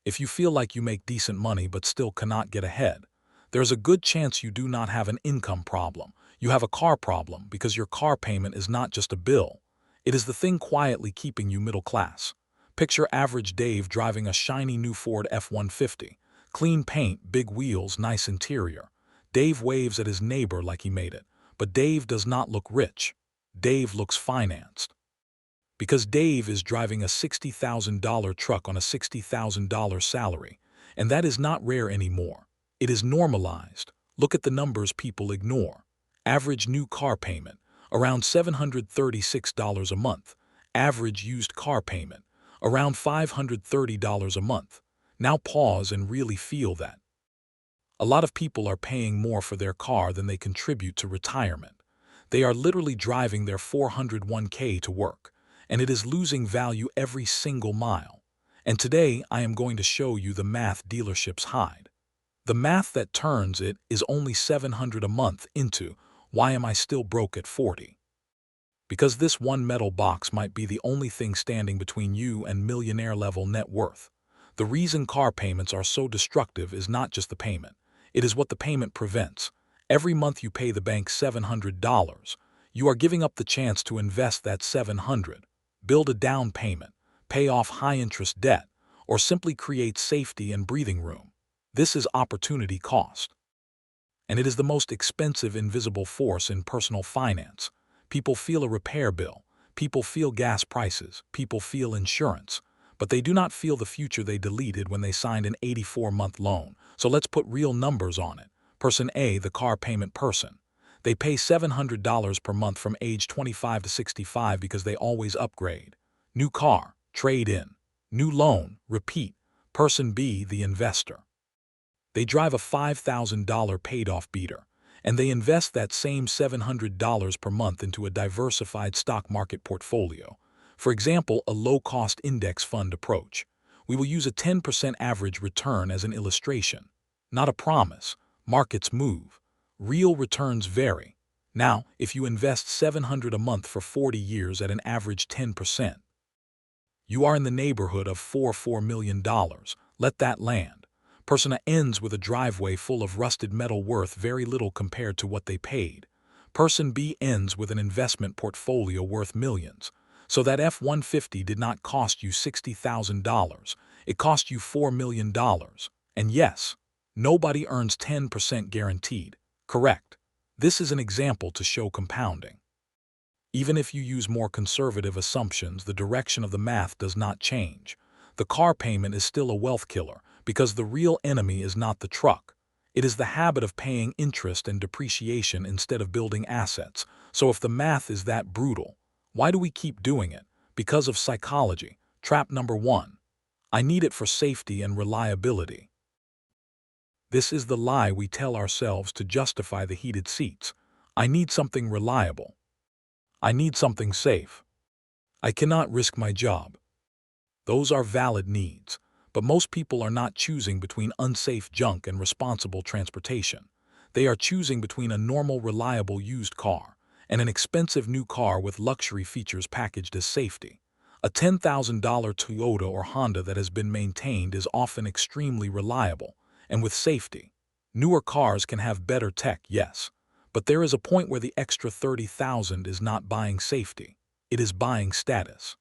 If you feel like you make decent money but still cannot get ahead, there's a good chance you do not have an income problem. You have a car problem because your car payment is not just a bill. It is the thing quietly keeping you middle class. Picture average Dave driving a shiny new Ford F-150. Clean paint, big wheels, nice interior. Dave waves at his neighbor like he made it. But Dave does not look rich. Dave looks financed. Because Dave is driving a $60,000 truck on a $60,000 salary. And that is not rare anymore. It is normalized. Look at the numbers people ignore. Average new car payment, around $736 a month. Average used car payment, around $530 a month. Now pause and really feel that. A lot of people are paying more for their car than they contribute to retirement. They are literally driving their 401k to work, and it is losing value every single mile. And today I am going to show you the math dealerships hide. The math that turns it is only $700 a month into why am I still broke at 40? Because this one metal box might be the only thing standing between you and millionaire level net worth. The reason car payments are so destructive is not just the payment. It is what the payment prevents. Every month you pay the bank $700. You are giving up the chance to invest that $700, build a down payment, pay off high-interest debt, or simply create safety and breathing room. This is opportunity cost. And it is the most expensive invisible force in personal finance. People feel a repair bill. People feel gas prices. People feel insurance. But they do not feel the future they deleted when they signed an 84-month loan. So let's put real numbers on it. Person A, the car payment person. They pay $700 per month from age 25 to 65 because they always upgrade. New car, trade in. New loan, repeat. Person B, the investor. They drive a $5,000 paid-off beater, and they invest that same $700 per month into a diversified stock market portfolio. For example, a low-cost index fund approach. We will use a 10% average return as an illustration. Not a promise. Markets move. Real returns vary. Now, if you invest $700 a month for 40 years at an average 10%, you are in the neighborhood of $4 million. Let that land. Person A ends with a driveway full of rusted metal worth very little compared to what they paid. Person B ends with an investment portfolio worth millions. So that F-150 did not cost you $60,000. It cost you $4 million. And yes, nobody earns 10% guaranteed. Correct. This is an example to show compounding. Even if you use more conservative assumptions, the direction of the math does not change. The car payment is still a wealth killer because the real enemy is not the truck. It is the habit of paying interest and depreciation instead of building assets. So if the math is that brutal, why do we keep doing it? Because of psychology. Trap number 1. I need it for safety and reliability. This is the lie we tell ourselves to justify the heated seats. I need something reliable. I need something safe. I cannot risk my job. Those are valid needs, but most people are not choosing between unsafe junk and responsible transportation. They are choosing between a normal, reliable used car and an expensive new car with luxury features packaged as safety. A $10,000 Toyota or Honda that has been maintained is often extremely reliable and with safety. Newer cars can have better tech, yes, but there is a point where the extra $30,000 is not buying safety. It is buying status.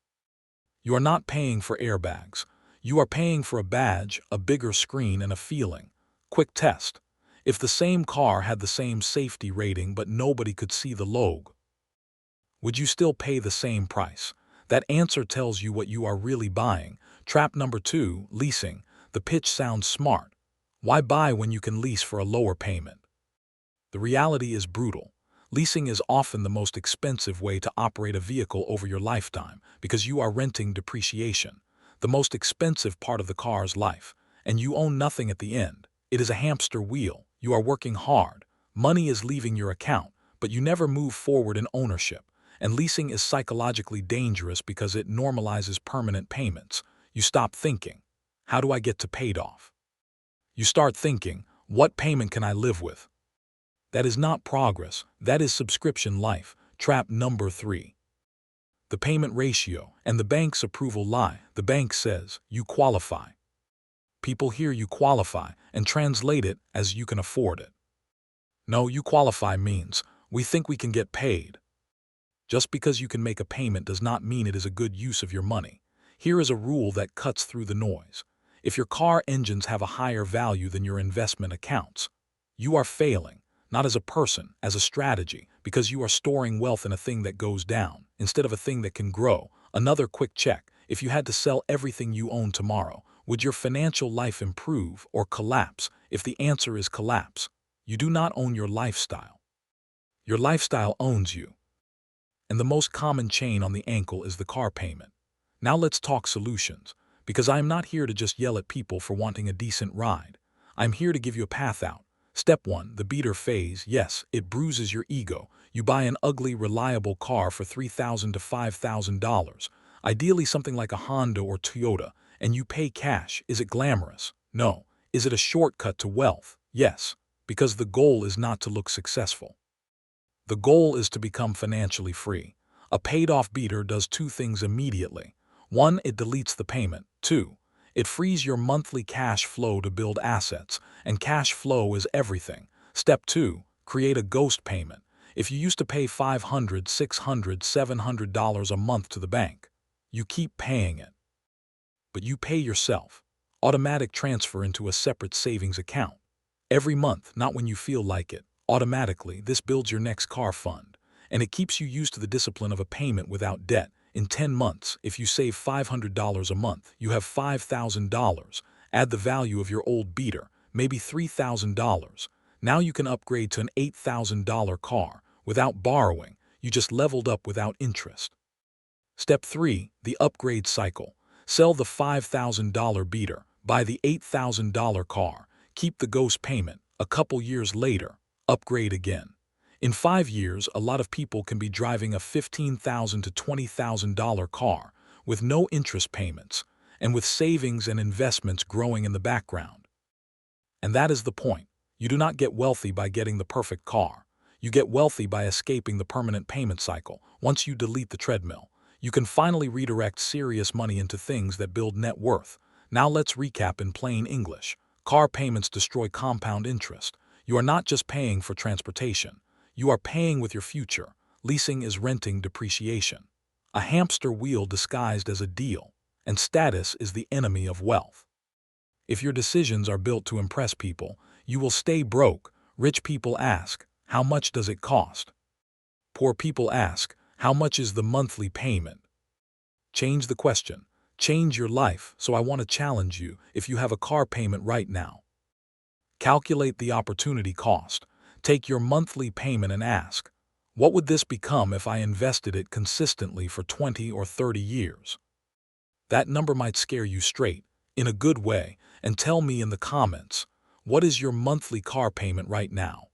You are not paying for airbags. You are paying for a badge, a bigger screen, and a feeling. Quick test. If the same car had the same safety rating but nobody could see the logo, would you still pay the same price? That answer tells you what you are really buying. Trap number 2, leasing. The pitch sounds smart. Why buy when you can lease for a lower payment? The reality is brutal. Leasing is often the most expensive way to operate a vehicle over your lifetime because you are renting depreciation, the most expensive part of the car's life, and you own nothing at the end. It is a hamster wheel. You are working hard. Money is leaving your account, but you never move forward in ownership. And leasing is psychologically dangerous because it normalizes permanent payments. You stop thinking, how do I get to paid off? You start thinking, what payment can I live with? That is not progress. That is subscription life. Trap number 3. The payment ratio and the bank's approval lie. The bank says, you qualify. People hear you qualify and translate it as you can afford it. No, you qualify means we think we can get paid. Just because you can make a payment does not mean it is a good use of your money. Here is a rule that cuts through the noise. If your car engines have a higher value than your investment accounts, you are failing, not as a person, as a strategy, because you are storing wealth in a thing that goes down, instead of a thing that can grow. Another quick check. If you had to sell everything you own tomorrow, would your financial life improve or collapse? If the answer is collapse, you do not own your lifestyle. Your lifestyle owns you. And the most common chain on the ankle is the car payment. Now let's talk solutions, because I am not here to just yell at people for wanting a decent ride. I'm here to give you a path out. Step 1, the beater phase. Yes, it bruises your ego. You buy an ugly, reliable car for $3,000 to $5,000, ideally something like a Honda or Toyota, and you pay cash. Is it glamorous? No. Is it a shortcut to wealth? Yes, because the goal is not to look successful. The goal is to become financially free. A paid-off beater does two things immediately. 1, it deletes the payment. 2, it frees your monthly cash flow to build assets, and cash flow is everything. Step 2, create a ghost payment. If you used to pay $500, $600, $700 a month to the bank, you keep paying it. But you pay yourself. Automatic transfer into a separate savings account. Every month, not when you feel like it. Automatically, this builds your next car fund, and it keeps you used to the discipline of a payment without debt. In 10 months, if you save $500 a month, you have $5,000. Add the value of your old beater, maybe $3,000. Now you can upgrade to an $8,000 car without borrowing. You just leveled up without interest. Step 3, the upgrade cycle. Sell the $5,000 beater, buy the $8,000 car, keep the ghost payment. A couple years later, upgrade again. In 5 years, a lot of people can be driving a $15,000 to $20,000 car with no interest payments and with savings and investments growing in the background. And that is the point. You do not get wealthy by getting the perfect car. You get wealthy by escaping the permanent payment cycle. Once you delete the treadmill, you can finally redirect serious money into things that build net worth. Now let's recap in plain English. Car payments destroy compound interest. You are not just paying for transportation. You are paying with your future. Leasing is renting depreciation. A hamster wheel disguised as a deal. And status is the enemy of wealth. If your decisions are built to impress people, you will stay broke. Rich people ask, how much does it cost? Poor people ask, how much is the monthly payment? Change the question. Change your life. So I want to challenge you. If you have a car payment right now, calculate the opportunity cost. Take your monthly payment and ask, what would this become if I invested it consistently for 20 or 30 years? That number might scare you straight, in a good way, and tell me in the comments, what is your monthly car payment right now?